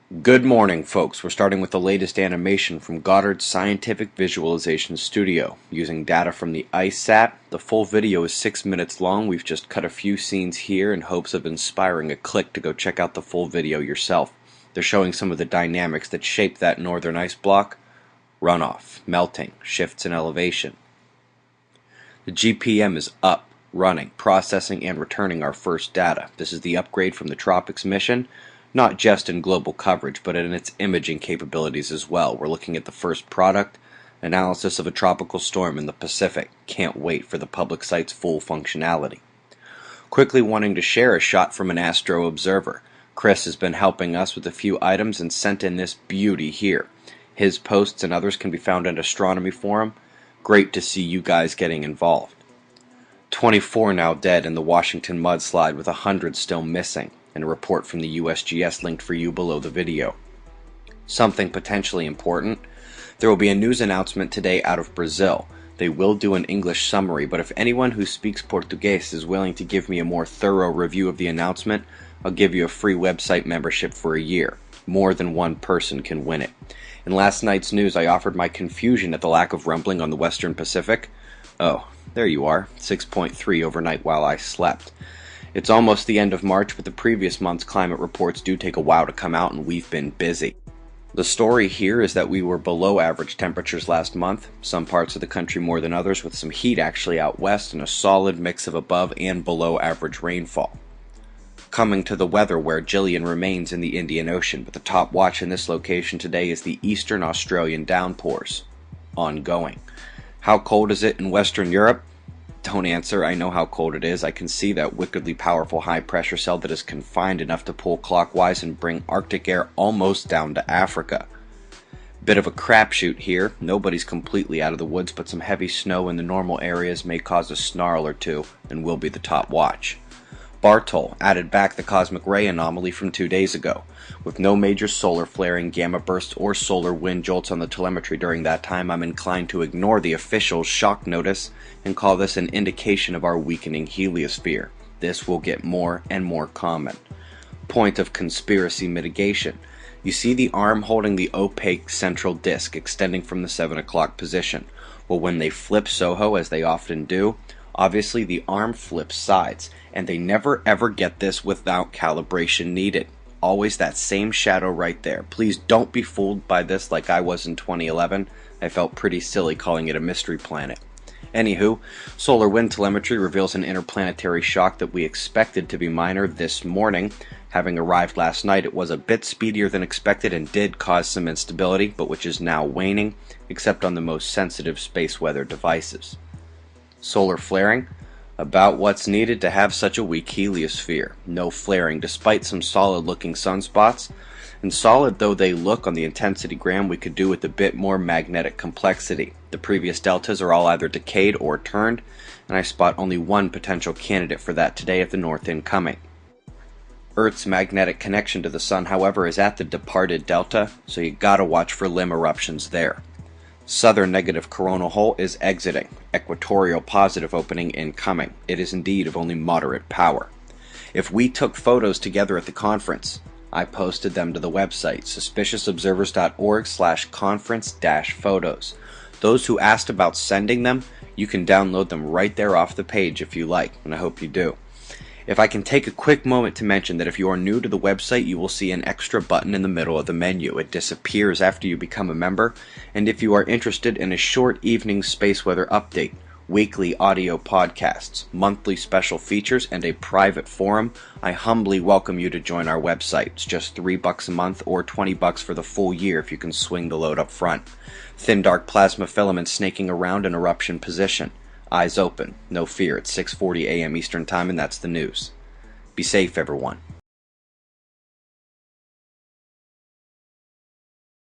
Good morning, folks. We're starting with the latest animation from Goddard's Scientific Visualization Studio. Using data from the ICESat, the full video is 6 minutes long. We've just cut a few scenes here in hopes of inspiring a click to go check out the full video yourself. They're showing some of the dynamics that shape that northern ice block: runoff, melting, shifts in elevation. The GPM is up, running, processing, and returning our first data. This is the upgrade from the Tropics mission. Not just in global coverage, but in its imaging capabilities as well. We're looking at the first product, analysis of a tropical storm in the Pacific. Can't wait for the public site's full functionality. Quickly wanting to share a shot from an astro observer. Chris has been helping us with a few items and sent in this beauty here. His posts and others can be found at Astronomy Forum. Great to see you guys getting involved. 24 now dead in the Washington mudslide, with 100 still missing, and a report from the USGS linked for you below the video. Something potentially important: there will be a news announcement today out of Brazil. They will do an English summary, but if anyone who speaks Portuguese is willing to give me a more thorough review of the announcement, I'll give you a free website membership for a year. More than one person can win it. In last night's news, I offered my confusion at the lack of rumbling on the Western Pacific. Oh, there you are, 6.3 overnight while I slept. It's almost the end of March, but the previous month's climate reports do take a while to come out, and we've been busy. The story here is that we were below average temperatures last month, some parts of the country more than others, with some heat actually out west and a solid mix of above and below average rainfall. Coming to the weather, where Gillian remains in the Indian Ocean, but the top watch in this location today is the Eastern Australian downpours. Ongoing. How cold is it in Western Europe? Don't answer. I know how cold it is. I can see that wickedly powerful high pressure cell that is confined enough to pull clockwise and bring Arctic air almost down to Africa. Bit of a crapshoot here. Nobody's completely out of the woods, but some heavy snow in the normal areas may cause a snarl or two and will be the top watch. Bartol added back the cosmic ray anomaly from 2 days ago. With no major solar flaring, gamma bursts, or solar wind jolts on the telemetry during that time, I'm inclined to ignore the official shock notice and call this an indication of our weakening heliosphere. This will get more and more common. Point of conspiracy mitigation. You see the arm holding the opaque central disk extending from the 7 o'clock position. Well, when they flip SOHO, as they often do, obviously the arm flips sides, and they never ever get this without calibration needed. Always that same shadow right there. Please don't be fooled by this like I was in 2011. I felt pretty silly calling it a mystery planet. Anywho, solar wind telemetry reveals an interplanetary shock that we expected to be minor this morning. Having arrived last night, it was a bit speedier than expected and did cause some instability, but which is now waning, except on the most sensitive space weather devices. Solar flaring? About what's needed to have such a weak heliosphere. No flaring, despite some solid-looking sunspots. And solid though they look on the intensity gram, we could do with a bit more magnetic complexity. The previous deltas are all either decayed or turned, and I spot only one potential candidate for that today at the north incoming. Earth's magnetic connection to the sun, however, is at the departed delta, so you gotta watch for limb eruptions there. Southern negative coronal hole is exiting. Equatorial positive opening incoming. It is indeed of only moderate power. If we took photos together at the conference, I posted them to the website, suspiciousobservers.org/conference-photos. Those who asked about sending them, you can download them right there off the page if you like, and I hope you do. If I can take a quick moment to mention that if you are new to the website, you will see an extra button in the middle of the menu. It disappears after you become a member, and if you are interested in a short evening space weather update, weekly audio podcasts, monthly special features, and a private forum, I humbly welcome you to join our website. It's just $3 a month or $20 for the full year if you can swing the load up front. Thin dark plasma filaments snaking around in eruption position. Eyes open. No fear. It's 6:40 a.m. Eastern Time, and that's the news. Be safe, everyone.